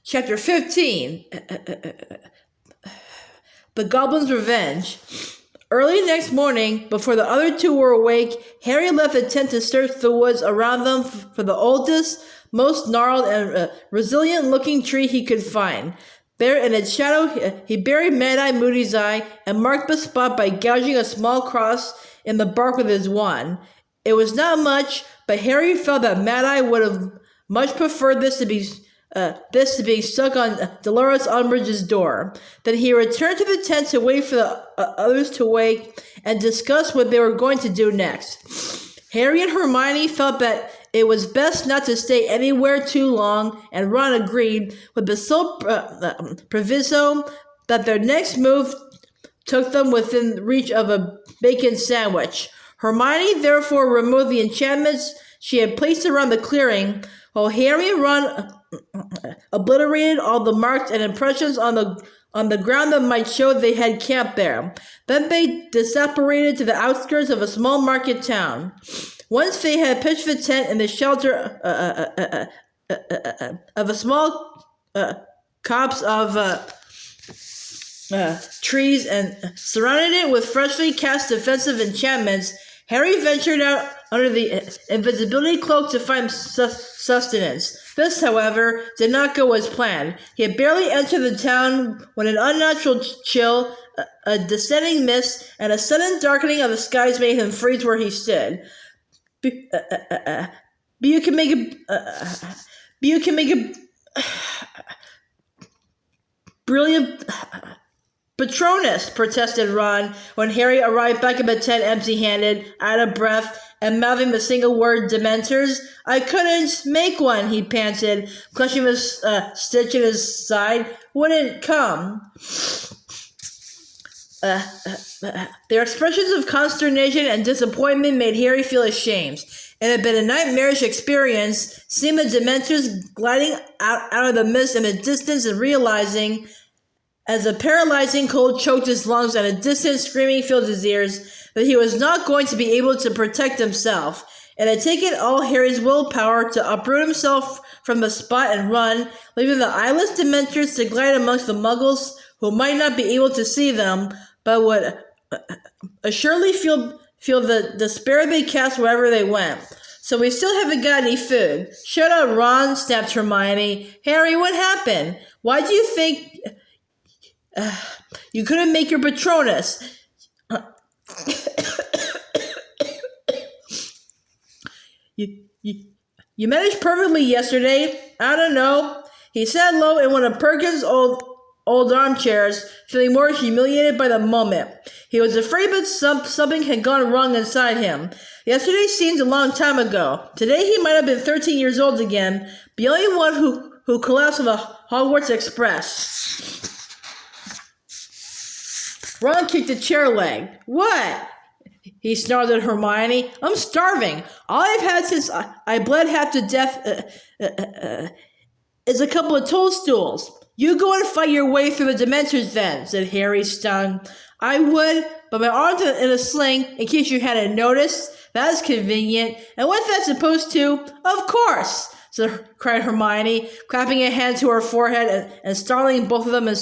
Chapter 15. The Goblin's Revenge. Early next morning, before the other two were awake, Harry left the tent to search the woods around them for the oldest, most gnarled, and resilient-looking tree he could find. There in its shadow, he buried Mad-Eye Moody's eye and marked the spot by gouging a small cross in the bark with his wand. It was not much, but Harry felt that Mad-Eye would have much preferred this to be stuck on Dolores Umbridge's door. Then he returned to the tent to wait for the others to wake and discuss what they were going to do next. Harry and Hermione felt that it was best not to stay anywhere too long, and Ron agreed, with the sole proviso that their next move took them within reach of a bacon sandwich. Hermione therefore removed the enchantments she had placed around the clearing, while Harry and Ron obliterated all the marks and impressions on the ground that might show they had camped there. Then they disapparated to the outskirts of a small market town. Once they had pitched the tent in the shelter of a small copse of trees and surrounded it with freshly cast defensive enchantments, Harry ventured out under the invisibility cloak to find sustenance. This, however, did not go as planned. He had barely entered the town when an unnatural chill, a descending mist, and a sudden darkening of the skies made him freeze where he stood. You can make a brilliant Patronus, protested Ron, when Harry arrived back at the tent empty-handed, out of breath, and mouthing the single word, Dementors. I couldn't make one, he panted, clutching his stitch in his side. Wouldn't come. Their expressions of consternation and disappointment made Harry feel ashamed. It had been a nightmarish experience, seeing the Dementors gliding out of the mist in the distance and realizing, as a paralyzing cold choked his lungs and a distant screaming filled his ears, that he was not going to be able to protect himself. It had taken all Harry's willpower to uproot himself from the spot and run, leaving the eyeless Dementors to glide amongst the Muggles who might not be able to see them, but would assuredly feel the despair they cast wherever they went. So we still haven't got any food. Shut up, Ron, snapped Hermione. Harry, what happened? Why do you think you couldn't make your Patronus? You managed perfectly yesterday. I don't know. He sat low in one of Perkins' old armchairs, feeling more humiliated by the moment. He was afraid that something had gone wrong inside him. Yesterday seemed a long time ago. Today he might have been 13 years old again, the only one who collapsed on the Hogwarts Express. Ron kicked a chair leg. What? He snarled at Hermione. I'm starving. All I've had since I bled half to death is a couple of toadstools. You go and fight your way through the Dementors then, said Harry, stung. I would, but my arm's in a sling, in case you hadn't noticed. That's convenient. And what's that supposed to? Of course, cried Hermione, clapping a hand to her forehead and startling both of them into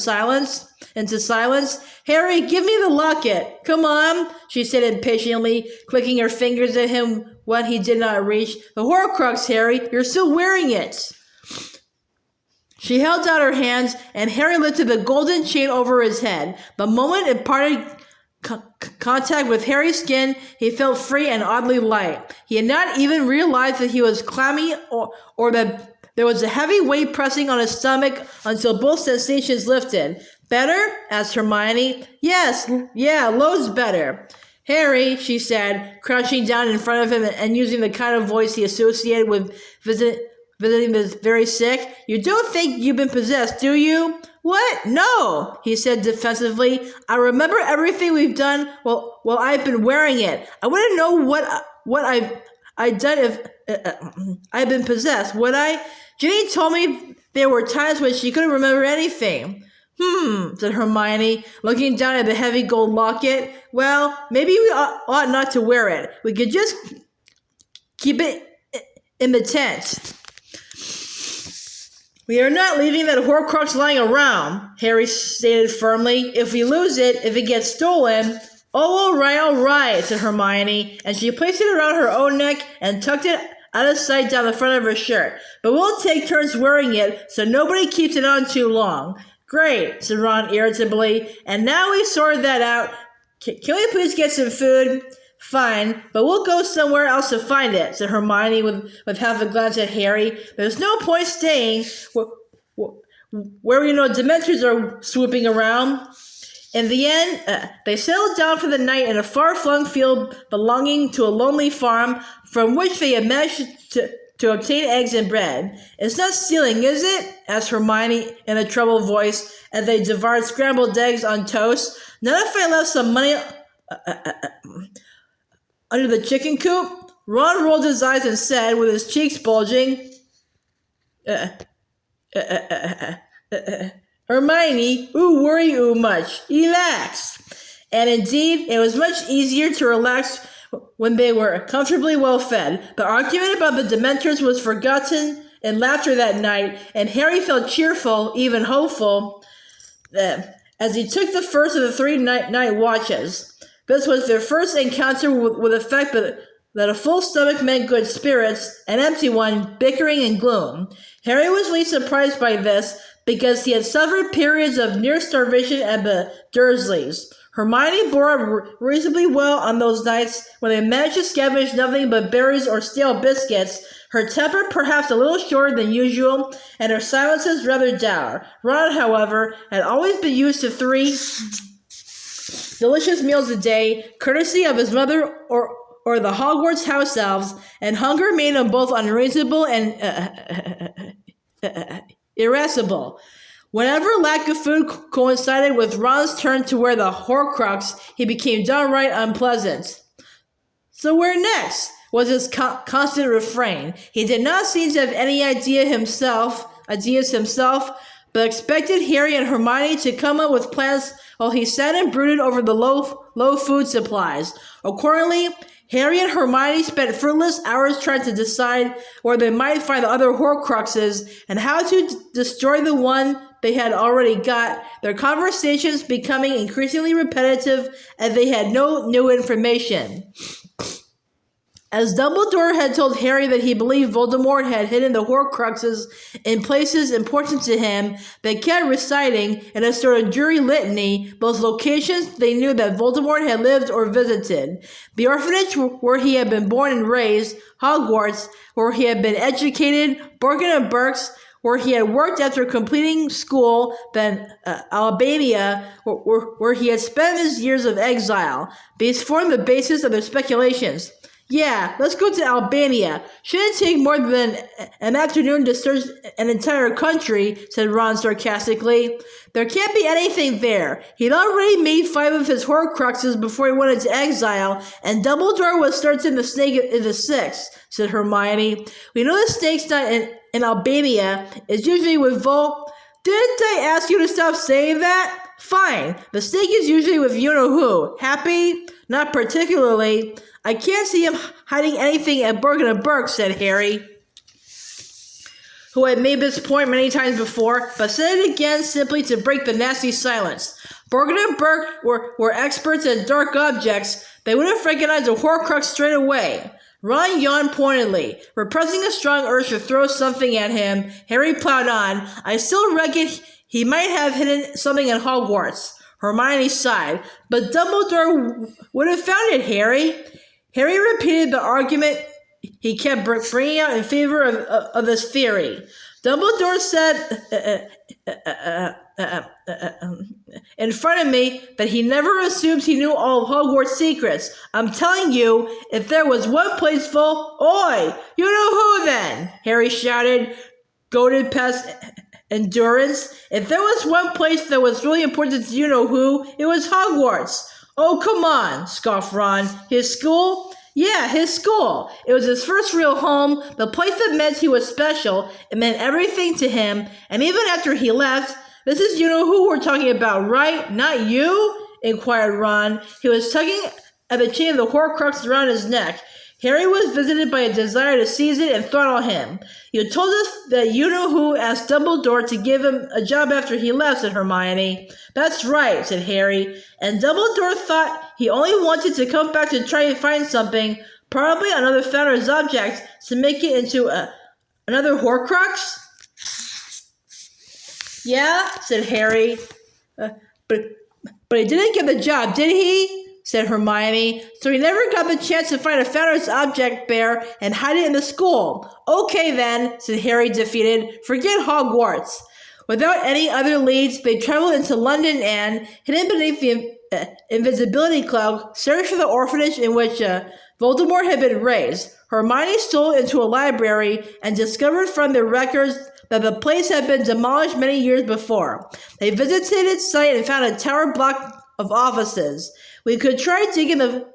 silence. Harry, give me the locket. Come on, she said impatiently, clicking her fingers at him when he did not reach. The Horcrux, Harry, you're still wearing it. She held out her hands, and Harry lifted the golden chain over his head. The moment it parted contact with Harry's skin, he felt free and oddly light. He had not even realized that he was clammy or that there was a heavy weight pressing on his stomach until both sensations lifted. Better? Asked Hermione. Yes, yeah, loads better. Harry, she said, crouching down in front of him and using the kind of voice he associated with visiting the very sick. You don't think you've been possessed, do you? What? No, he said defensively. I remember everything we've done while I've been wearing it. I wouldn't know what I'd done if I'd been possessed, would I? Ginny told me there were times when she couldn't remember anything. Said Hermione, looking down at the heavy gold locket. Well, maybe we ought not to wear it. We could just keep it in the tent. We are not leaving that Horcrux lying around, Harry stated firmly. If we lose it, if it gets stolen... Oh, all right, said Hermione, and she placed it around her own neck and tucked it out of sight down the front of her shirt. But we'll take turns wearing it so nobody keeps it on too long. Great, said Ron irritably, and now we sorted that out. Can we please get some food? Fine, but we'll go somewhere else to find it, said Hermione with half a glance at Harry. There's no point staying where we know Dementors are swooping around. In the end, they settled down for the night in a far-flung field belonging to a lonely farm from which they had managed to obtain eggs and bread. It's not stealing, is it? Asked Hermione in a troubled voice as they devoured scrambled eggs on toast. Not if I left some money under the chicken coop? Ron rolled his eyes and said, with his cheeks bulging, Hermione, ooh worry ooh much. Relax. And indeed, it was much easier to relax when they were comfortably well fed. The argument about the Dementors was forgotten in laughter that night, and Harry felt cheerful, even hopeful, as he took the first of the 3 night watches. This was their first encounter with the fact that a full stomach meant good spirits, an empty one, bickering and gloom. Harry was least surprised by this, because he had suffered periods of near starvation at the Dursleys. Hermione bore up reasonably well on those nights when they managed to scavenge nothing but berries or stale biscuits, her temper perhaps a little shorter than usual, and her silences rather dour. Ron, however, had always been used to 3 delicious meals a day, courtesy of his mother or the Hogwarts house elves, and hunger made him both unreasonable and irascible. Whenever lack of food coincided with Ron's turn to wear the Horcrux, he became downright unpleasant. So where next? Was his constant refrain. He did not seem to have any ideas himself, but expected Harry and Hermione to come up with plans while he sat and brooded over the low food supplies. Accordingly, Harry and Hermione spent fruitless hours trying to decide where they might find the other Horcruxes and how to destroy the one they had already got, their conversations becoming increasingly repetitive as they had no new information. As Dumbledore had told Harry that he believed Voldemort had hidden the Horcruxes in places important to him, they kept reciting, in a sort of dreary litany, those locations they knew that Voldemort had lived or visited. The orphanage where he had been born and raised, Hogwarts, where he had been educated, Borgin and Burke's, where he had worked after completing school, then Albania, where he had spent his years of exile. These formed the basis of their speculations. Yeah, let's go to Albania. Shouldn't take more than an afternoon to search an entire country, said Ron sarcastically. There can't be anything there. He'd already made 5 of his Horcruxes before he went into exile, and Dumbledore was searching the snake in the 6th, said Hermione. We know the snake's not in Albania. It's usually with Didn't I ask you to stop saying that? Fine. The snake is usually with you-know-who. Happy? Not particularly. I can't see him hiding anything at Borgin and Burke, said Harry, who had made this point many times before, but said it again simply to break the nasty silence. Borgin and Burke were experts at dark objects. They would have recognized a Horcrux straight away. Ron yawned pointedly. Repressing a strong urge to throw something at him, Harry plowed on. I still reckon he might have hidden something at Hogwarts. Hermione sighed. But Dumbledore would have found it, Harry. Harry repeated the argument he kept bringing out in favor of this theory. Dumbledore said in front of me that he never assumes he knew all of Hogwarts' secrets. I'm telling you, if there was one place full... Oi! You know who then? Harry shouted, goaded past endurance. If there was one place that was really important to you-know-who, it was Hogwarts. Oh, come on, scoffed Ron. His school? Yeah, his school. It was his first real home, the place that meant he was special. It meant everything to him, and even after he left, this is you-know-who we're talking about, right? Not you? Inquired Ron. He was tugging at the chain of the Horcrux around his neck. Harry was visited by a desire to seize it and throttle him. You told us that you-know-who asked Dumbledore to give him a job after he left, said Hermione. That's right, said Harry, and Dumbledore thought he only wanted to come back to try and find something, probably another Founder's object, to make it into another Horcrux? Yeah, said Harry. But he didn't get the job, did he? Said Hermione. So he never got the chance to find a Founder's object bear and hide it in the school. Okay then, said Harry, defeated. Forget Hogwarts. Without any other leads, they traveled into London and, hidden beneath the invisibility cloak, searched for the orphanage in which Voldemort had been raised. Hermione stole into a library and discovered from the records that the place had been demolished many years before. They visited its site and found a tower block of offices. We could try digging in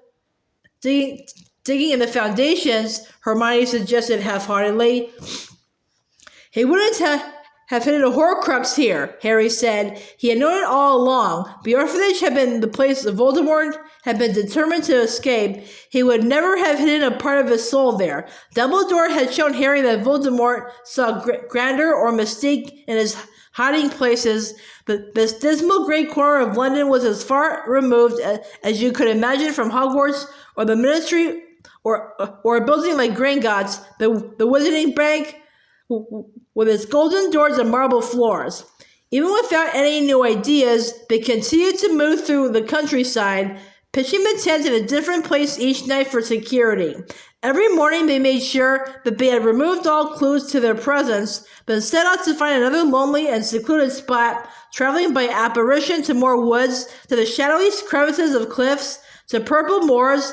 the foundations, Hermione suggested half-heartedly. He wouldn't have hidden a Horcrux here, Harry said. He had known it all along. The orphanage had been the place Voldemort had been determined to escape. He would never have hidden a part of his soul there. Dumbledore had shown Harry that Voldemort saw grandeur or mystique in his hiding places. This dismal great corner of London was as far removed as you could imagine from Hogwarts or the Ministry or a building like Gringotts, the Wizarding Bank, with its golden doors and marble floors. Even without any new ideas, they continued to move through the countryside, pitching the tent in a different place each night for security. Every morning they made sure that they had removed all clues to their presence, then set out to find another lonely and secluded spot, traveling by apparition to more woods, to the shadowy crevices of cliffs, to purple moors,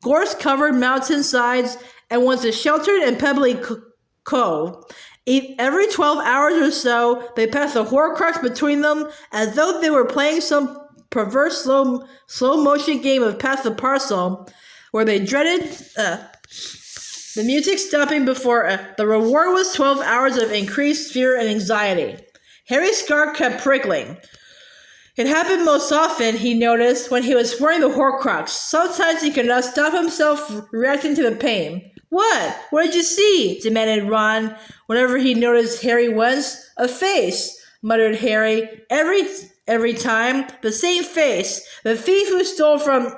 gorse-covered mountainsides, and once a sheltered and pebbly cove. Every 12 hours or so, they passed a Horcrux between them, as though they were playing some perverse slow-motion game of Pass the Parcel, where they dreaded the music stopping before the reward was 12 hours of increased fear and anxiety. Harry's scar kept prickling. It happened most often, he noticed, when he was wearing the Horcrux. Sometimes he could not stop himself reacting to the pain. What? What did you see? Demanded Ron. Whenever he noticed Harry once, a face, muttered Harry. Every time, the same face. The thief who stole from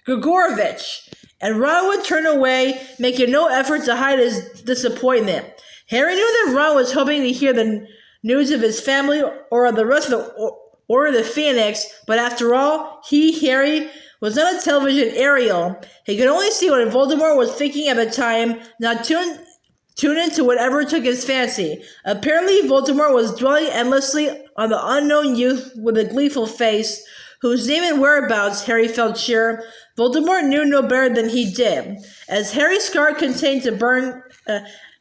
Grigorovich. And Ron would turn away, making no effort to hide his disappointment. Harry knew that Ron was hoping to hear the news of his family or of the rest of the Order of the Phoenix, but after all, Harry, was not a television aerial. He could only see what Voldemort was thinking at the time, not tune into whatever took his fancy. Apparently, Voldemort was dwelling endlessly on the unknown youth with a gleeful face, whose name and whereabouts, Harry felt sure, Voldemort knew no better than he did. As Harry's scar continued to burn,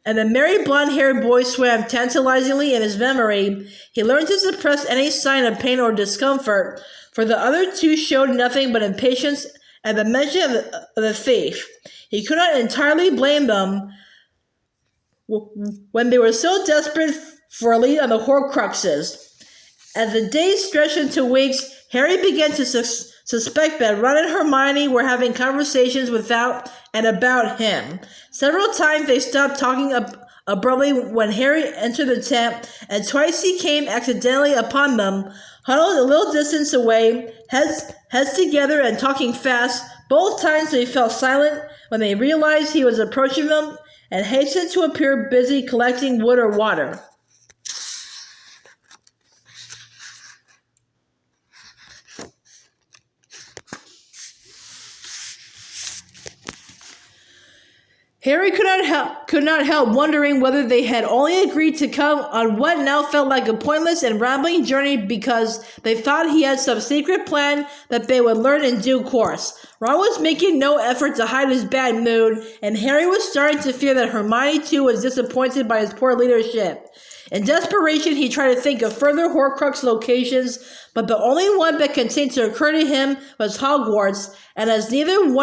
and the merry blonde-haired boy swam tantalizingly in his memory, he learned to suppress any sign of pain or discomfort, for the other two showed nothing but impatience at the mention of the thief. He could not entirely blame them when they were so desperate for a lead on the Horcruxes. As the days stretched into weeks, Harry began to suspect that Ron and Hermione were having conversations without and about him. Several times they stopped talking abruptly when Harry entered the tent, and twice he came accidentally upon them, huddled a little distance away, heads together and talking fast. Both times they fell silent when they realized he was approaching them and hastened to appear busy collecting wood or water. Harry could not help wondering whether they had only agreed to come on what now felt like a pointless and rambling journey because they thought he had some secret plan that they would learn in due course. Ron was making no effort to hide his bad mood, and Harry was starting to fear that Hermione too was disappointed by his poor leadership. In desperation, he tried to think of further Horcrux locations, but the only one that continued to occur to him was Hogwarts, and as neither of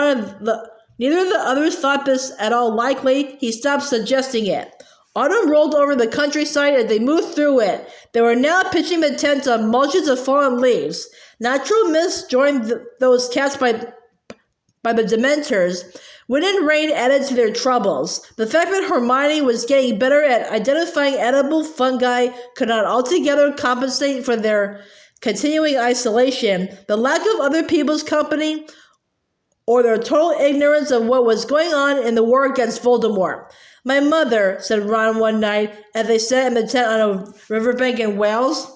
the others thought this at all likely, he stopped suggesting it. Autumn rolled over the countryside as they moved through it. They were now pitching the tent on mulches of fallen leaves. Natural mist joined those cast by by the Dementors, wind and rain added to their troubles. The fact that Hermione was getting better at identifying edible fungi could not altogether compensate for their continuing isolation. The lack of other people's company or their total ignorance of what was going on in the war against Voldemort. "My mother," said Ron one night as they sat in the tent on a riverbank in Wales,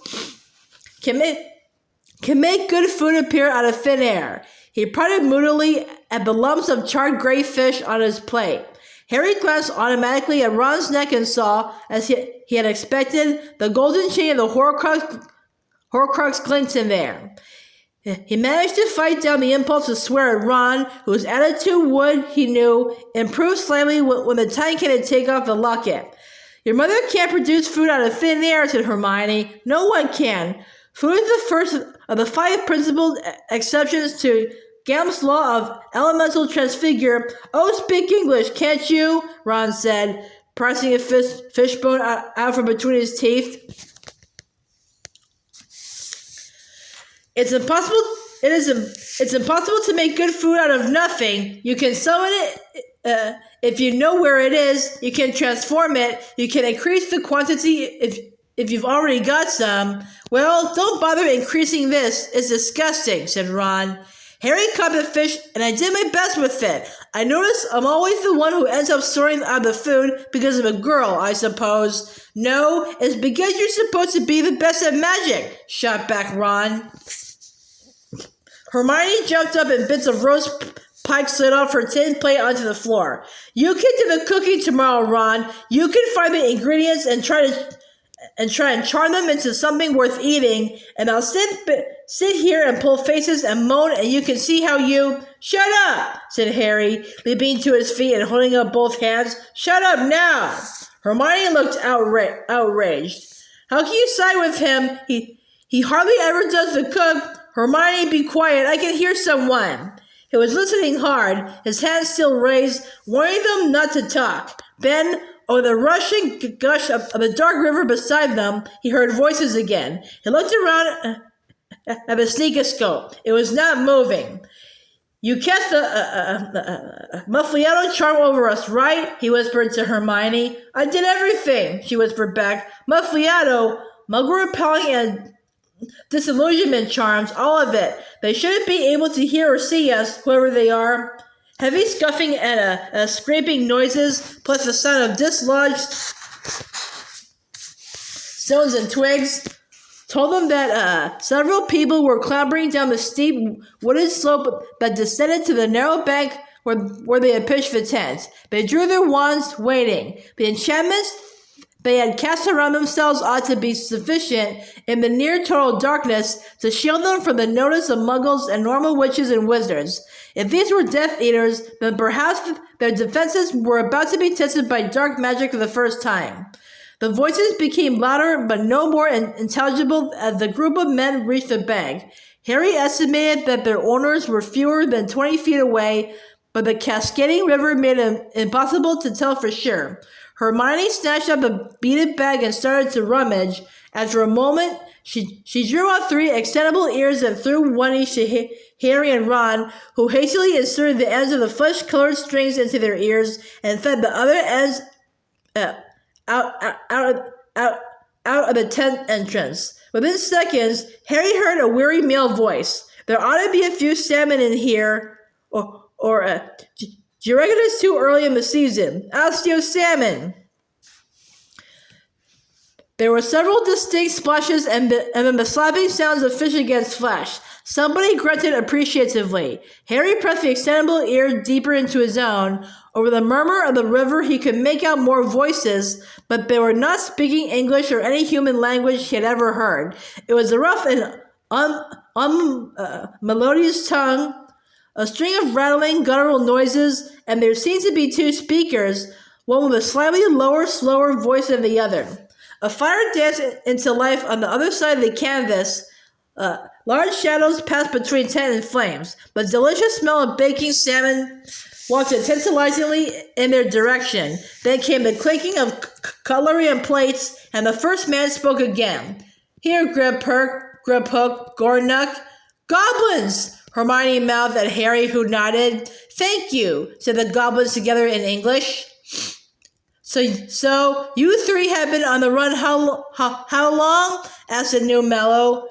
can make good food appear out of thin air." He prodded moodily at the lumps of charred gray fish on his plate. Harry glanced automatically at Ron's neck and saw, as he had expected, the golden chain of the Horcrux glint there. He managed to fight down the impulse to swear at Ron, whose attitude would, he knew, improve slightly when the time came to take off the locket. "Your mother can't produce food out of thin air," said Hermione. "No one can. Food is the first of the 5 principal exceptions to Gamp's law of elemental transfigure. "Oh, speak English, can't you?" Ron said, pressing a fishbone out from between his teeth. It's impossible to make good food out of nothing. You can summon it if you know where it is. You can transform it. You can increase the quantity if you've already got some. Well, don't bother increasing this. It's disgusting," said Ron. Harry caught the fish, and I did my best with it. I notice I'm always the one who ends up sorting out the food because I'm a girl, I suppose. "No, it's because you're supposed to be the best at magic," shot back Ron. Hermione jumped up and bits of roast pike slid off her tin plate onto the floor. "You can do the cooking tomorrow, Ron. You can find the ingredients and try and charm them into something worth eating, and I'll sit here and pull faces and moan, and you can see how you—" "Shut up," said Harry, leaping to his feet and holding up both hands. "Shut up now." Hermione looked outraged. "How can you side with him? He hardly ever does the cook." "Hermione, be quiet. I can hear someone." He was listening hard, his hands still raised, warning them not to talk. Then, over the rushing gush of the dark river beside them, he heard voices again. He looked around at the sneakoscope. It was not moving. "You cast the Muffliato charm over us, right?" he whispered to Hermione. "I did everything," she whispered back. "Muffliato, Muggle repelling, and disillusionment charms, all of it. They shouldn't be able to hear or see us, whoever they are." Heavy scuffing and scraping noises, plus the sound of dislodged stones and twigs, told them that several people were clambering down the steep wooded slope that descended to the narrow bank where they had pitched the tent. They drew their wands, waiting. The enchantments they had cast around themselves ought to be sufficient in the near total darkness to shield them from the notice of muggles and normal witches and wizards. If these were Death Eaters, then perhaps their defenses were about to be tested by dark magic for the first time. The voices became louder but no more intelligible as the group of men reached the bank. Harry estimated that their owners were fewer than 20 feet away, but the cascading river made it impossible to tell for sure. Hermione snatched up a beaded bag and started to rummage. After a moment, she drew out 3 extendable ears and threw one each to Harry and Ron, who hastily inserted the ends of the flesh-colored strings into their ears and fed the other ends out of the tent entrance. Within seconds, Harry heard a weary male voice. "There ought to be a few salmon in here, do you reckon it's too early in the season? I'll steal salmon." There were several distinct splashes and then the slapping sounds of fish against flesh. Somebody grunted appreciatively. Harry pressed the extendable ear deeper into his own. Over the murmur of the river he could make out more voices, but they were not speaking English or any human language he had ever heard. It was a rough and melodious tongue, a string of rattling, guttural noises, and there seemed to be 2 speakers, one with a slightly lower, slower voice than the other. A fire danced into life on the other side of the canvas. Large shadows passed between tent and flames. The delicious smell of baking salmon wafted tantalizingly in their direction. Then came the clinking of cutlery and plates, and the first man spoke again. "Here, Gribhook, Gornuck." "Goblins!" Hermione mouthed at Harry, who nodded. Thank you, said the goblins together in English. So you three have been on the run how long? Asked a new mellow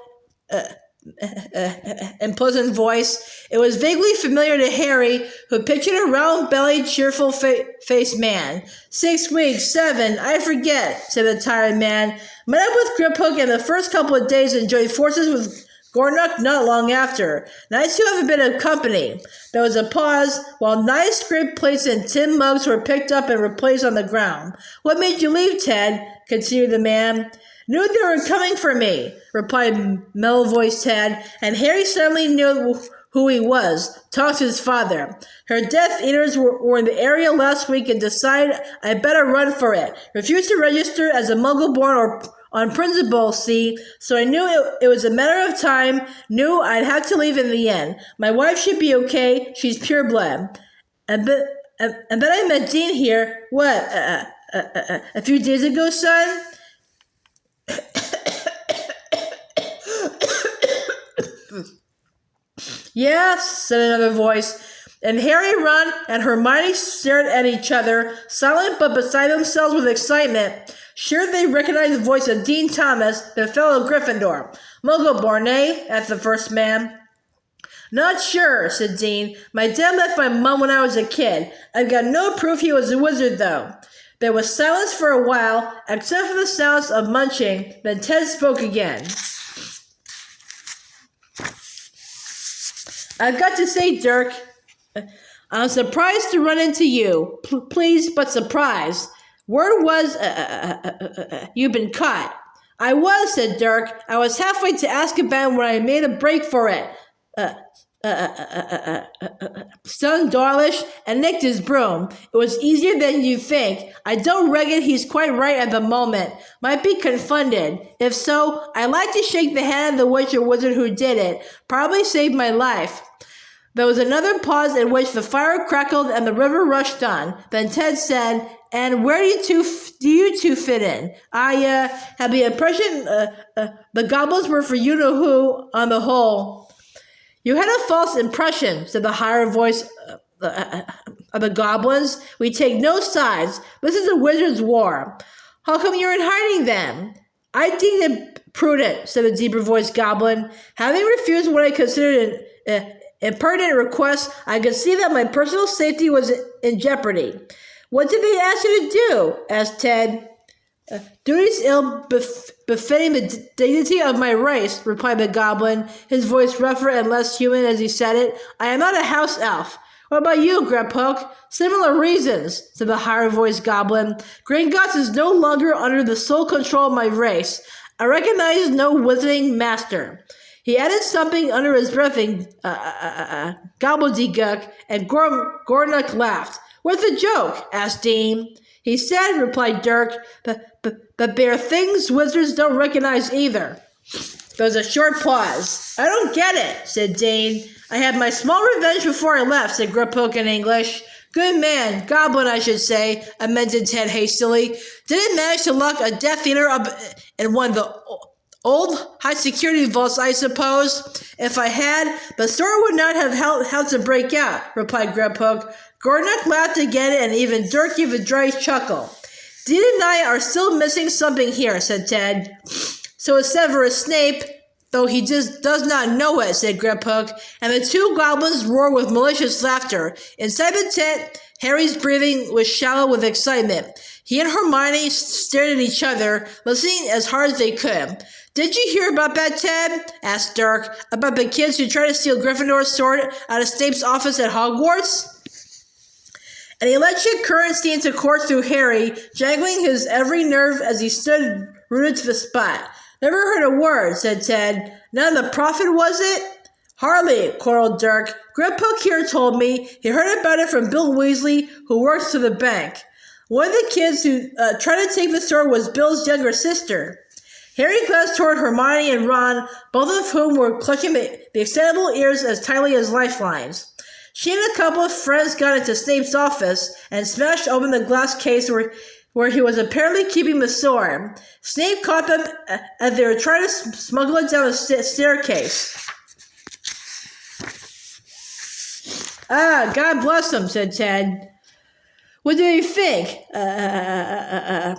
and pleasant voice. It was vaguely familiar to Harry, who pictured a round-bellied, cheerful-faced man. 6 weeks, 7, I forget, said the tired man. Met up with Griphook in the first couple of days and joined forces with Gornock not long after. Nice to have a bit of company. There was a pause, while nice scraped plates and tin mugs were picked up and replaced on the ground. What made you leave, Ted? Continued the man. Knew they were coming for me, replied mellow-voiced Ted, and Harry suddenly knew who he was. Talked to his father. Her Death Eaters were in the area last week and decided I better run for it. Refused to register as a Muggle-born or on principle, see, so I knew it was a matter of time, knew I'd have to leave in the end. My wife should be okay, she's pureblood. And then I met Dean here, a few days ago, son? Yes, said another voice. And Harry, Ron, and Hermione stared at each other, silent but beside themselves with excitement. Sure they recognized the voice of Dean Thomas, their fellow Gryffindor. Muggle-born, eh? Asked the first man. Not sure, said Dean. My dad left my mom when I was a kid. I've got no proof he was a wizard, though. There was silence for a while, except for the sounds of munching. Then Ted spoke again. I've got to say, Dirk, I'm surprised to run into you. Pleased but surprised. Word was, you've been caught. I was, said Dirk. I was halfway to Azkaban when I made a break for it. Stunned Dawlish and nicked his broom. It was easier than you think. I don't reckon he's quite right at the moment. Might be confounded. If so, I'd like to shake the hand of the witch or wizard who did it. Probably saved my life. There was another pause in which the fire crackled and the river rushed on. Then Ted said, and where do you two fit in? I had the impression the goblins were for you-know-who on the whole. You had a false impression, said the higher voice of the goblins. We take no sides. This is a wizard's war. How come you're in hiding then? I deemed it prudent, said the deeper-voiced goblin. Having refused what I considered an impertinent request, I could see that my personal safety was in jeopardy. What did they ask you to do? Asked Ted. Duties ill befitting the dignity of my race, replied the goblin, his voice rougher and less human as he said it. I am not a house elf. What about you, Griphook? Similar reasons, said the higher-voiced goblin. Gringotts is no longer under the sole control of my race. I recognize no wizarding master. He added something under his breath, gobbledygook, and Gornock laughed. What's the joke? Asked Dean. He said, replied Dirk, but there are things wizards don't recognize either. There was a short pause. I don't get it, said Dean. I had my small revenge before I left, said Griphook in English. Good man, goblin, I should say, amended Ted hastily. Didn't manage to lock a Death Eater up in one of the old high-security vaults, I suppose. If I had, the sword would not have helped to break out, replied Griphook. Gornock laughed again, and even Dirk gave a dry chuckle. Dean and I are still missing something here, said Ted. So is Severus Snape, though he just does not know it, said Griphook, and the two goblins roared with malicious laughter. Inside the tent, Harry's breathing was shallow with excitement. He and Hermione stared at each other, listening as hard as they could. Did you hear about that, Ted? Asked Dirk. About the kids who tried to steal Gryffindor's sword out of Snape's office at Hogwarts? An electric current steamed to course through Harry, jangling his every nerve as he stood rooted to the spot. Never heard a word, said Ted. None of the prophet, was it? Hardly, quarreled Dirk. Griphook here told me he heard about it from Bill Weasley, who works to the bank. One of the kids who tried to take the sword was Bill's younger sister. Harry glanced toward Hermione and Ron, both of whom were clutching the extendable ears as tightly as lifelines. She and a couple of friends got into Snape's office and smashed open the glass case where he was apparently keeping the sword. Snape caught them as they were trying to smuggle it down the staircase. Ah, God bless them, said Ted. What do you think? That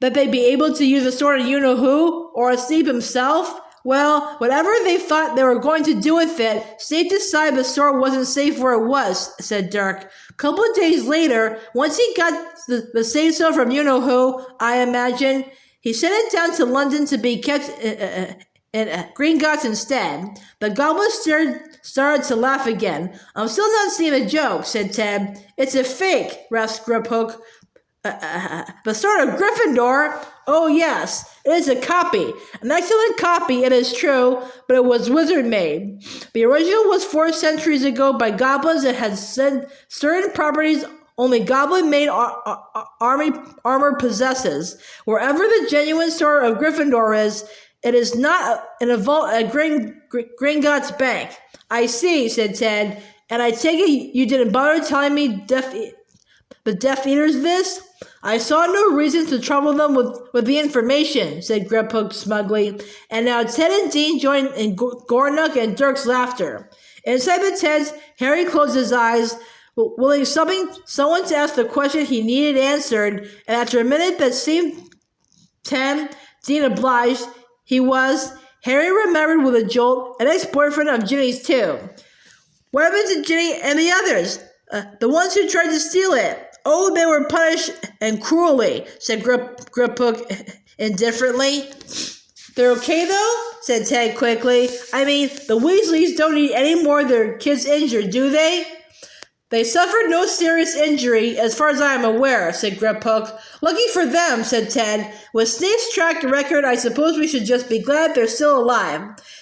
that they'd be able to use a sword of you-know-who, or Snape himself? Well, whatever they thought they were going to do with it, Snape decided the sword wasn't safe where it was, said Dirk. A couple of days later, once he got the say-so from you-know-who, I imagine, he sent it down to London to be kept in Gringotts instead. The goblin started to laugh again. I'm still not seeing the joke, said Ted. It's a fake, rasped Griphook. The sword of Gryffindor? Oh yes, it is a copy. An excellent copy, it is true, but it was wizard-made. The original was 4 centuries ago by goblins and had certain properties only goblin-made armor possesses. Wherever the genuine sword of Gryffindor is, it is not in a vault at Gringotts Bank. I see, said Ted, and I take it you didn't bother telling me the Death Eaters this? I saw no reason to trouble them with the information, said Griphook smugly, and now Ted and Dean joined in Gornock and Dirk's laughter. Inside the tent, Harry closed his eyes, willing someone to ask the question he needed answered, and after a minute that seemed 10, Dean obliged. Harry remembered with a jolt, an ex-boyfriend of Ginny's too. What happened to Ginny and the others? The ones who tried to steal it. Oh, they were punished and cruelly, said Griphook indifferently. They're okay, though? Said Ted quickly. I mean, the Weasleys don't need any more of their kids injured, do they? They suffered no serious injury, as far as I am aware, said Griphook. Lucky for them, said Ted. With Snape's track record, I suppose we should just be glad they're still alive.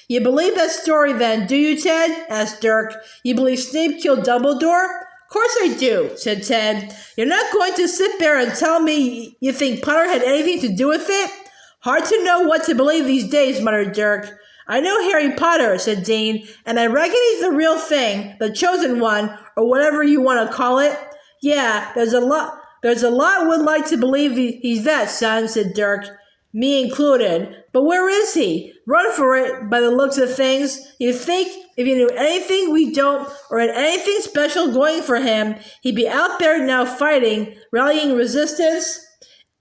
You believe that story, then, do you, Ted? Asked Dirk. You believe Snape killed Dumbledore? Of course I do, said Ted. You're not going to sit there and tell me you think Potter had anything to do with it? Hard to know what to believe these days, muttered Dirk. I know Harry Potter, said Dean, and I reckon he's the real thing, the chosen one, or whatever you want to call it. Yeah, there's a lot would like to believe he's that, son, said Dirk. Me included. But where is he? Run for it, by the looks of things. You'd think if he knew anything we don't, or had anything special going for him, he'd be out there now fighting, rallying resistance,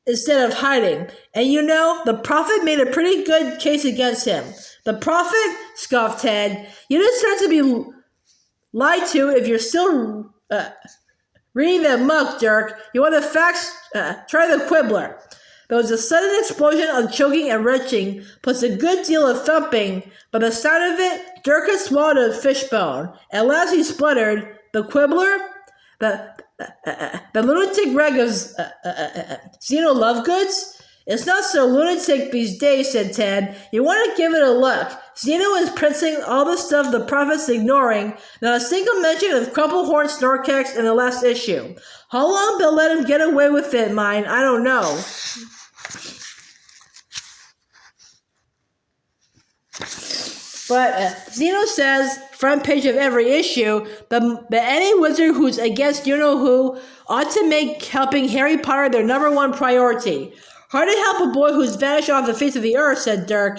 instead of hiding. And you know, the Prophet made a pretty good case against him. The Prophet? Scoffed Ted. You deserve to be lied to if you're still reading that muck, Dirk. You want the facts? Try the Quibbler. There was a sudden explosion of choking and retching, plus a good deal of thumping. By the sound of it, Dirk had swallowed a fishbone. At last he spluttered, "The Quibbler? The lunatic rag of Zeno Lovegoods? It's not so lunatic these days," said Ted. "You want to give it a look. Zeno is printing all the stuff the Prophet's ignoring, not a single mention of Crumplehorn Snorkax in the last issue. How long they'll let him get away with it, mine, I don't know." But Zeno says, front page of every issue, that any wizard who's against you-know-who ought to make helping Harry Potter their #1 priority. Hard to help a boy who's vanished off the face of the earth, said Dirk.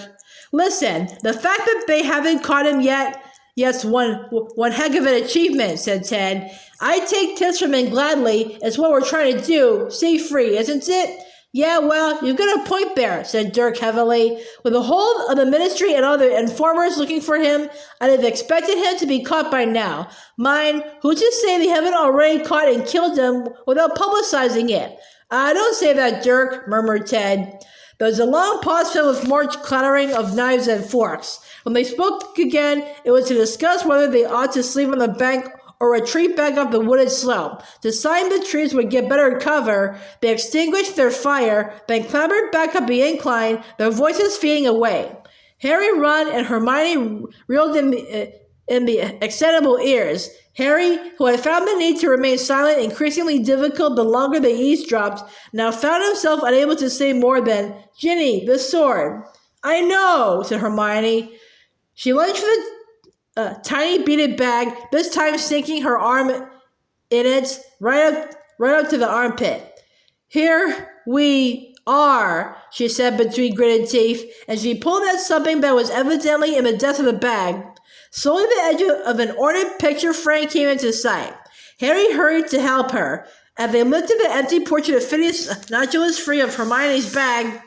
Listen, the fact that they haven't caught him yet's one heck of an achievement, said Ted. I take tips from him gladly. It's what we're trying to do. Stay free, isn't it? Yeah, well, you've got a point there, said Dirk heavily. With the whole of the ministry and other informers looking for him, I'd have expected him to be caught by now. Mind, who's to say they haven't already caught and killed him without publicizing it? Don't say that, Dirk, murmured Ted. There was a long pause filled with more clattering of knives and forks. When they spoke again, it was to discuss whether they ought to sleep on the bank or retreat back up the wooded slope. Deciding the trees would get better cover, they extinguished their fire, then clambered back up the incline, their voices fading away. Harry, Ron, and Hermione reeled in the excitable ears. Harry, who had found the need to remain silent increasingly difficult the longer they eavesdropped, now found himself unable to say more than, "Ginny, the sword." "I know," said Hermione. She lunged for the tiny beaded bag, this time sinking her arm in it, right up to the armpit. "Here we are, she said between gritted teeth, and she pulled at something that was evidently in the depth of the bag. Slowly the edge of an ornate picture frame came into sight. Harry hurried to help her. As they lifted the empty portrait of Phineas Nodulus free of Hermione's bag,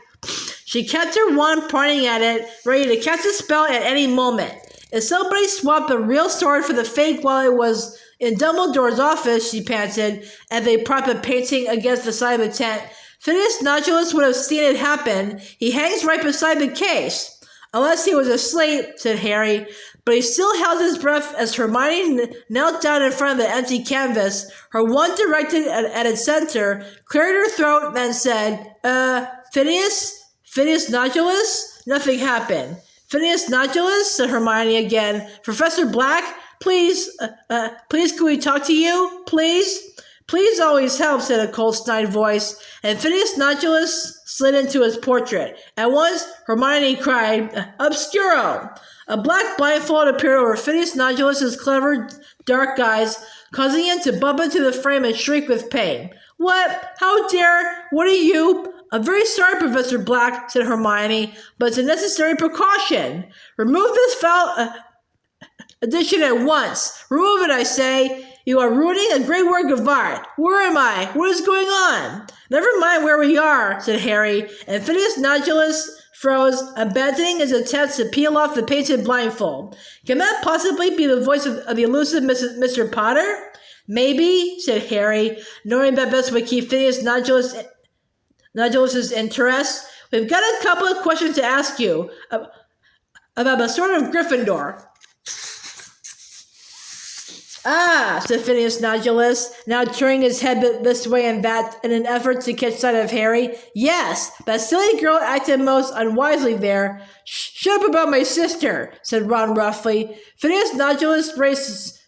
she kept her wand pointing at it, ready to cast a spell at any moment. If somebody swapped the real sword for the fake while it was in Dumbledore's office, she panted, as they propped a painting against the side of the tent, Phineas Nodulus would have seen it happen. He hangs right beside the case. Unless he was asleep, said Harry, but he still held his breath as Hermione knelt down in front of the empty canvas, her wand directed at its center, cleared her throat, then said, Phineas Nodulus? Nothing happened. Phineas Nodulus, said Hermione again. Professor Black, please can we talk to you? Please? Please always help, said a cold snide voice, and Phineas Nodulus slid into his portrait. At once, Hermione cried, Obscuro! A black blindfold appeared over Phineas Nodulus's clever, dark eyes, causing him to bump into the frame and shriek with pain. What? How dare? What are you? I'm very sorry, Professor Black, said Hermione, but it's a necessary precaution. Remove this foul addition at once. Remove it, I say. You are ruining a great work of art. Where am I? What is going on? Never mind where we are, said Harry, and Phineas Nodulus froze, abandoning his attempts to peel off the painted blindfold. Can that possibly be the voice of the elusive Mr. Potter? Maybe, said Harry, knowing that this would keep Phineas Nodulus's interest. We've got a couple of questions to ask you about the sort of Gryffindor. Ah, said Phineas Nodulus, now turning his head this way and that in an effort to catch sight of Harry. Yes, that silly girl acted most unwisely there. Shut up about my sister, said Ron roughly. Phineas Nodulus raised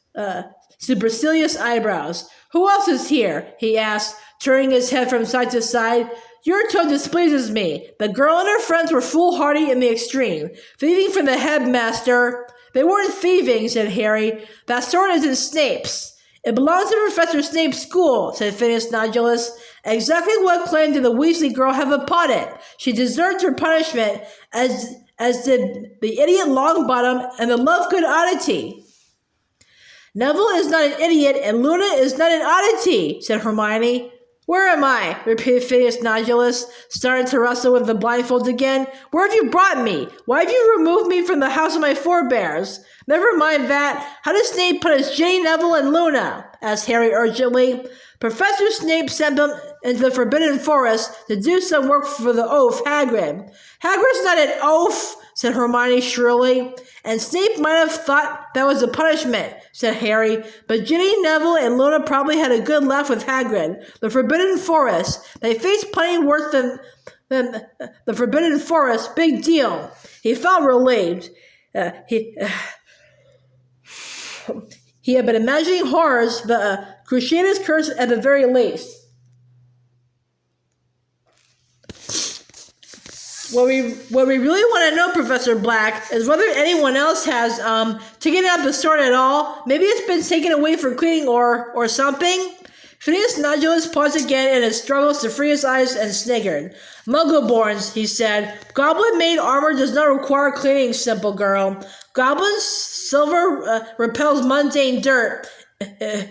supercilious eyebrows. Who else is here? He asked, turning his head from side to side. Your tone displeases me. The girl and her friends were foolhardy in the extreme, thieving from the headmaster. They weren't thieving, said Harry. That sword isn't Snape's. It belongs to Professor Snape's school, said Phineas Nodulus. Exactly what claim did the Weasley girl have upon it? She deserved her punishment, as did the idiot Longbottom and the Lovegood oddity. Neville is not an idiot, and Luna is not an oddity, said Hermione. Where am I? Repeated Phineas Nodulus, starting to wrestle with the blindfold again. Where have you brought me? Why have you removed me from the house of my forebears? Never mind that. How does Snape punish Ginny, Neville, and Luna? Asked Harry urgently. Professor Snape sent them into the Forbidden Forest to do some work for the oaf, Hagrid. Hagrid's not an oaf, said Hermione shrilly. And Snape might have thought that was a punishment, said Harry. But Ginny, Neville, and Luna probably had a good laugh with Hagrid. The Forbidden Forest. They faced plenty worse than the Forbidden Forest. Big deal. He felt relieved. He had been imagining horrors, the Cruciatus curse at the very least. What we really want to know, Professor Black, is whether anyone else has taken out the sword at all. Maybe it's been taken away for cleaning or something. Phineas Nodulus paused again in his struggles to free his eyes and sniggered. Muggleborns, he said. Goblin-made armor does not require cleaning, simple girl. Goblin's silver repels mundane dirt,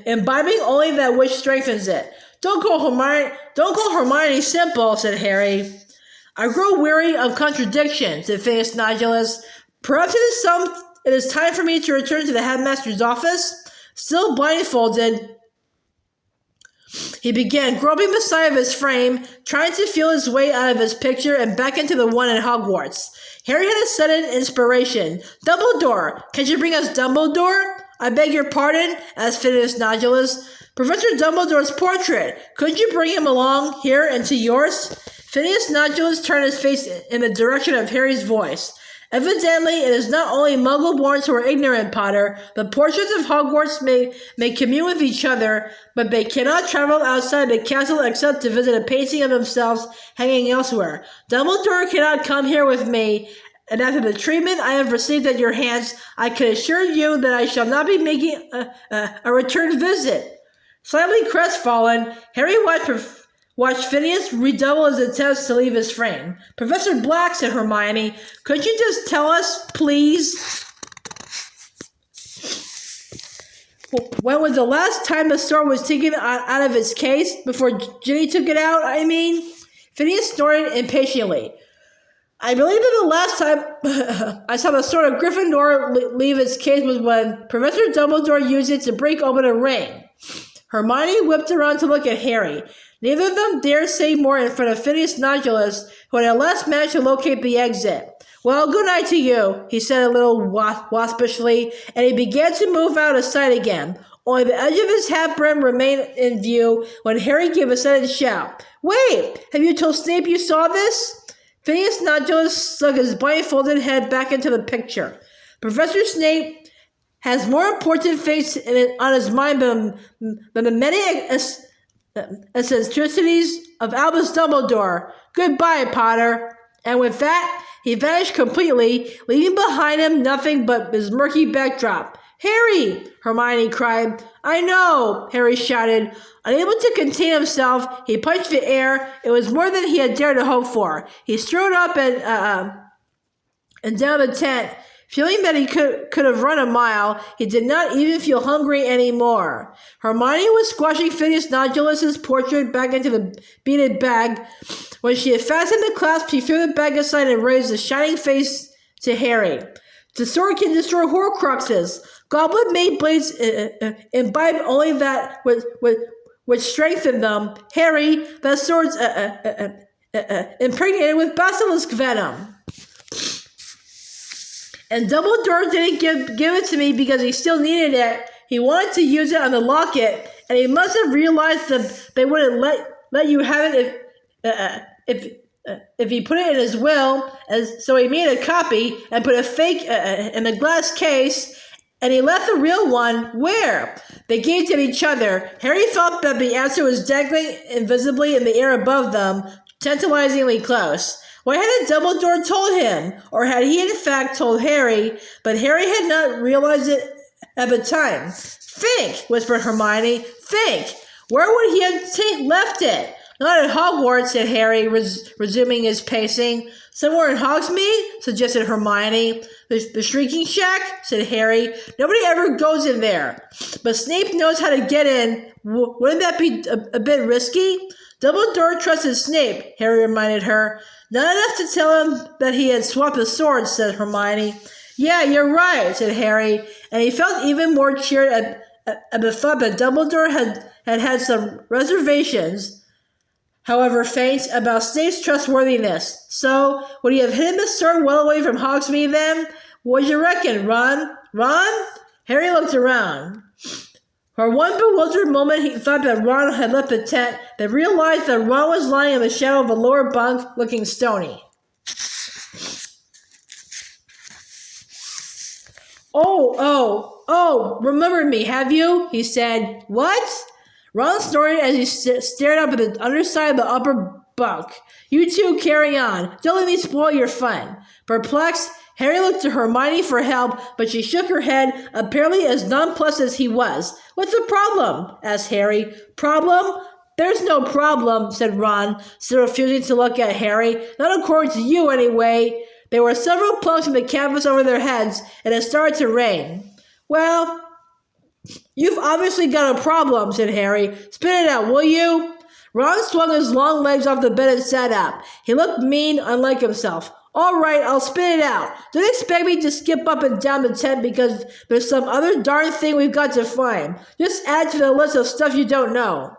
imbibing only that which strengthens it. Don't call Hermione simple, said Harry. I grow weary of contradiction, said Phineas Nodulus. Perhaps it is time for me to return to the headmaster's office. Still blindfolded, he began groping beside his frame, trying to feel his way out of his picture and back into the one in Hogwarts. Harry had a sudden inspiration. Dumbledore! Can't you bring us Dumbledore? I beg your pardon, asked Phineas Nodulus. Professor Dumbledore's portrait. Could you bring him along here into yours? Phineas Nodulus turned his face in the direction of Harry's voice. Evidently, it is not only Muggleborns who are ignorant, Potter. The portraits of Hogwarts may commune with each other, but they cannot travel outside the castle except to visit a painting of themselves hanging elsewhere. Dumbledore cannot come here with me, and after the treatment I have received at your hands, I can assure you that I shall not be making a return visit. Slightly crestfallen, Harry Watch Phineas redouble his attempts to leave his frame. Professor Black, said Hermione, could you just tell us, please? When was the last time the sword was taken out of its case? Before Ginny took it out, I mean? Phineas snorted impatiently. I believe that the last time I saw the sword of Gryffindor leave its case was when Professor Dumbledore used it to break open a ring. Hermione whipped around to look at Harry. Neither of them dared say more in front of Phineas Nodulus, who had at last managed to locate the exit. Well, good night to you, he said a little waspishly, and he began to move out of sight again. Only the edge of his hat brim remained in view when Harry gave a sudden shout. Wait! Have you told Snape you saw this? Phineas Nodulus stuck his blindfolded head back into the picture. Professor Snape has more important things on his mind than the many eccentricities of Albus Dumbledore. Goodbye, Potter. And with that, he vanished completely, leaving behind him nothing but his murky backdrop. Harry! Hermione cried. I know, Harry shouted. Unable to contain himself, he punched the air. It was more than he had dared to hope for. He strode up and down the tent. Feeling that he could have run a mile, he did not even feel hungry anymore. Hermione was squashing Phineas Nodulus's portrait back into the beaded bag. When she had fastened the clasp, she threw the bag aside and raised a shining face to Harry. The sword can destroy Horcruxes. Goblin-made blades imbibe only that which strengthen them. Harry, that sword's impregnated with basilisk venom. And Dumbledore didn't give it to me because he still needed it. He wanted to use it on the locket, and he must have realized that they wouldn't let you have it if he put it in his will. And so he made a copy and put a fake in a glass case, and he left the real one where? They gazed at each other. Harry thought that the answer was dangling invisibly in the air above them, tantalizingly close. Why hadn't Dumbledore told him? Or had he in fact told Harry, but Harry had not realized it at the time? Think, whispered Hermione. Think. Where would he have left it? Not at Hogwarts, said Harry, resuming his pacing. Somewhere in Hogsmeade, suggested Hermione. The Shrieking Shack, said Harry. Nobody ever goes in there. But Snape knows how to get in. Wouldn't that be a bit risky? Dumbledore trusted Snape, Harry reminded her. Not enough to tell him that he had swapped the swords, said Hermione. Yeah, you're right, said Harry, and he felt even more cheered at the thought that Dumbledore had some reservations, however faint, about Snape's trustworthiness. So, would he have hidden the sword well away from Hogsmeade then? What do you reckon, Ron? Ron? Harry looked around. For one bewildered moment, he thought that Ron had left the tent, then realized that Ron was lying in the shadow of a lower bunk, looking stony. Oh, remembered me, have you? He said. What? Ron snorted as he stared up at the underside of the upper bunk. You two carry on. Don't let me spoil your fun. Perplexed, Harry looked to Hermione for help, but she shook her head, apparently as nonplussed as he was. What's the problem? Asked Harry. Problem? There's no problem, said Ron, still refusing to look at Harry. Not according to you, anyway. There were several plunks in the canvas over their heads, and it started to rain. Well, you've obviously got a problem, said Harry. Spit it out, will you? Ron swung his long legs off the bed and sat up. He looked mean, unlike himself. All right, I'll spit it out. Don't expect me to skip up and down the tent because there's some other darn thing we've got to find. Just add to the list of stuff you don't know.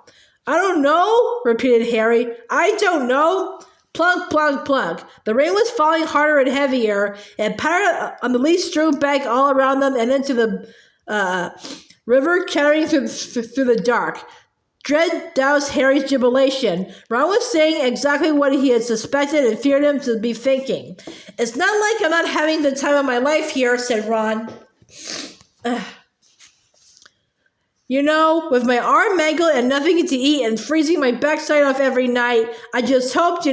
I don't know, repeated Harry. I don't know. Plunk, plunk, plunk. The rain was falling harder and heavier and pattered on the leaf-strewn bank all around them and into the river, chattering through the dark. Dread doused Harry's jubilation. Ron was saying exactly what he had suspected and feared him to be thinking. It's not like I'm not having the time of my life here, said Ron. You know, with my arm mangled and nothing to eat and freezing my backside off every night, I just hoped,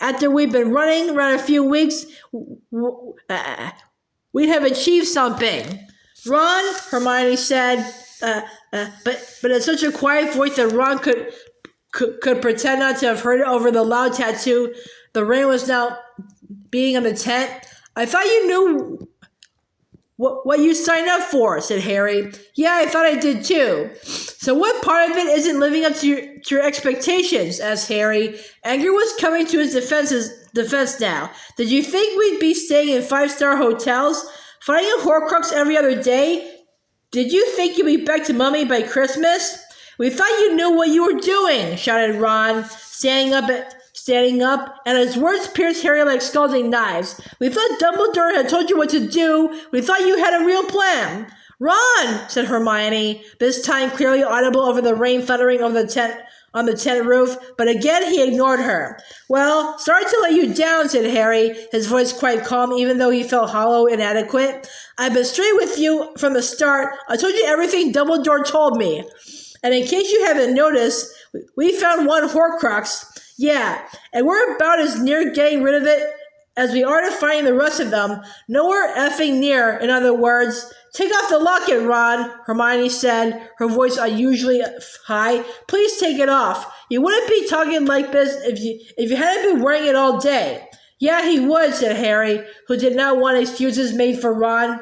after we've been running around a few weeks, we'd have achieved something. Ron, Hermione said, but in such a quiet voice that Ron could could pretend not to have heard it over the loud tattoo. The rain was now beating on the tent. I thought you knew what you signed up for, said Harry. Yeah, I thought I did too. So what part of it isn't living up to your expectations? Asked Harry. Anger was coming to his defense now. Did you think we'd be staying in 5-star hotels, fighting a Horcrux every other day? Did you think you'd be back to Mummy by Christmas? We thought you knew what you were doing, shouted Ron, standing up, and his words pierced Harry like scalding knives. We thought Dumbledore had told you what to do. We thought you had a real plan. Ron, said Hermione, this time clearly audible over the rain thundering over the tent on the tent roof, but again he ignored her. Well, sorry to let you down, said Harry, his voice quite calm even though he felt hollow and inadequate. I've been straight with you from the start. I told you everything Dumbledore told me. And in case you haven't noticed, we found one Horcrux. Yeah, and we're about as near getting rid of it as we are to finding the rest of them. Nowhere effing near, in other words. Take off the locket, Ron, Hermione said, her voice unusually high. Please take it off. You wouldn't be talking like this if you hadn't been wearing it all day. Yeah, he would, said Harry, who did not want excuses made for Ron.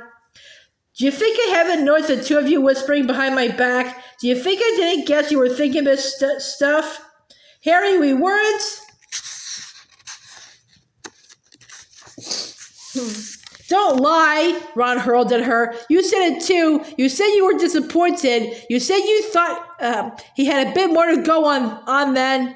Do you think I haven't noticed the two of you whispering behind my back? Do you think I didn't guess you were thinking this stuff? Harry, we weren't. Don't lie, Ron hurled at her. You said it too. You said you were disappointed. You said you thought he had a bit more to go on then.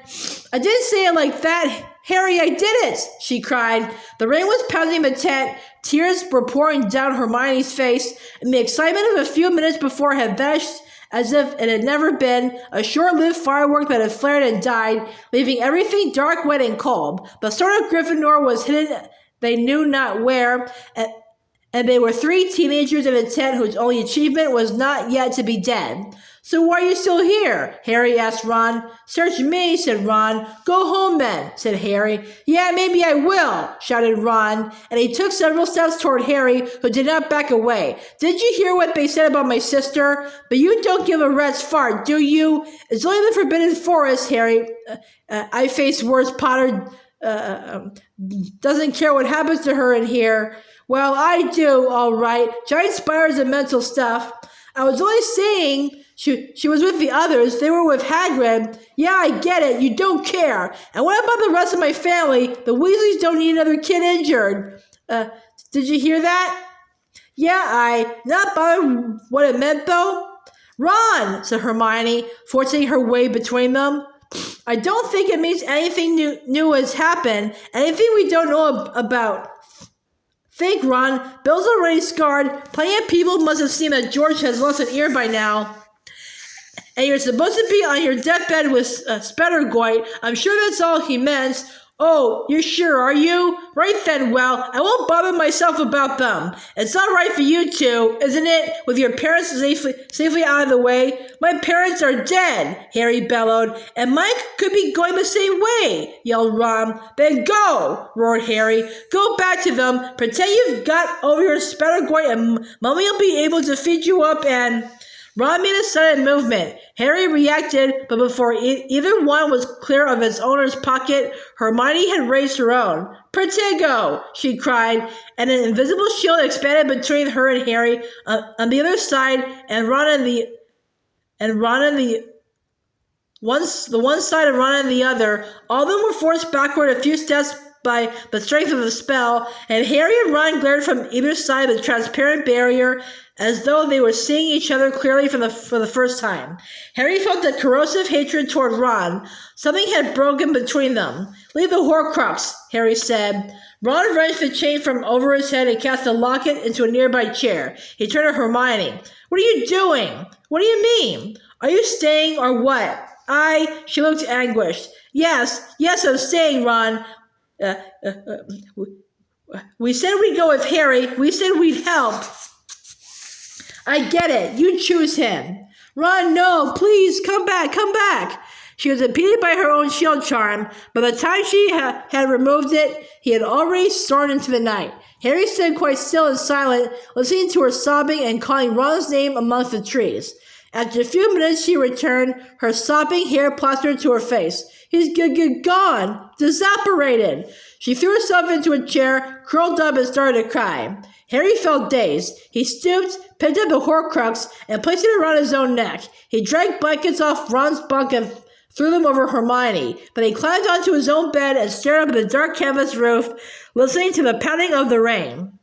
I didn't say it like that. Harry, I did it, she cried. The rain was pounding the tent. Tears were pouring down Hermione's face, and the excitement of a few minutes before had vanished as if it had never been, a short-lived firework that had flared and died, leaving everything dark, wet, and cold. The sword of Gryffindor was hidden they knew not where, and they were 3 teenagers in a tent whose only achievement was not yet to be dead. So why are you still here? Harry asked Ron. Search me, said Ron. Go home then, said Harry. Yeah, maybe I will, shouted Ron, and he took several steps toward Harry, who did not back away. Did you hear what they said about my sister? But you don't give a rat's fart, do you? It's only the Forbidden Forest, Harry. I face worse. Potter doesn't care what happens to her in here. Well, I do, all right. Giant spiders and mental stuff. I was only saying she was with the others. They were with Hagrid. Yeah, I get it. You don't care. And what about the rest of my family? The Weasleys don't need another kid injured. Did you hear that? Yeah, I not bothered what it meant, though. Ron, said Hermione, forcing her way between them. I don't think it means anything new has happened. Anything we don't know about. Think, Ron. Bill's already scarred. Plenty of people must have seen that George has lost an ear by now. And you're supposed to be on your deathbed with Spettergoit. I'm sure that's all he meant. Oh, you're sure, are you? Right then, well, I won't bother myself about them. It's not right for you two, isn't it? With your parents safely out of the way. My parents are dead, Harry bellowed. And Mike could be going the same way, yelled Ron. Then go, roared Harry. Go back to them. Pretend you've got over your Spettergoit and Mummy will be able to feed you up and... Ron made a sudden movement. Harry reacted, but before either one was clear of its owner's pocket, Hermione had raised her own. Protego! She cried, and an invisible shield expanded between her and Harry on the other side, and Ron and the one side and Ron and the other. All of them were forced backward a few steps by the strength of the spell, and Harry and Ron glared from either side of the transparent barrier as though they were seeing each other clearly for the first time. Harry felt a corrosive hatred toward Ron. Something had broken between them. Leave the Horcrux, Harry said. Ron wrenched the chain from over his head and cast the locket into a nearby chair. He turned to Hermione. What are you doing? What do you mean? Are you staying or what? She looked anguished. Yes, I'm staying, Ron. We said we'd go with Harry. We said we'd help. I get it. You choose him. Ron, no, please, come back. She was impeded by her own shield charm. By the time she had removed it, he had already soared into the night. Harry stood quite still and silent, listening to her sobbing and calling Ron's name amongst the trees. After a few minutes, she returned, her sopping hair plastered to her face. He's gone, disapparated. She threw herself into a chair, curled up, and started to cry. Harry felt dazed. He stooped, picked up a Horcrux, and placed it around his own neck. He dragged blankets off Ron's bunk and threw them over Hermione. Then he climbed onto his own bed and stared up at the dark canvas roof, listening to the pounding of the rain.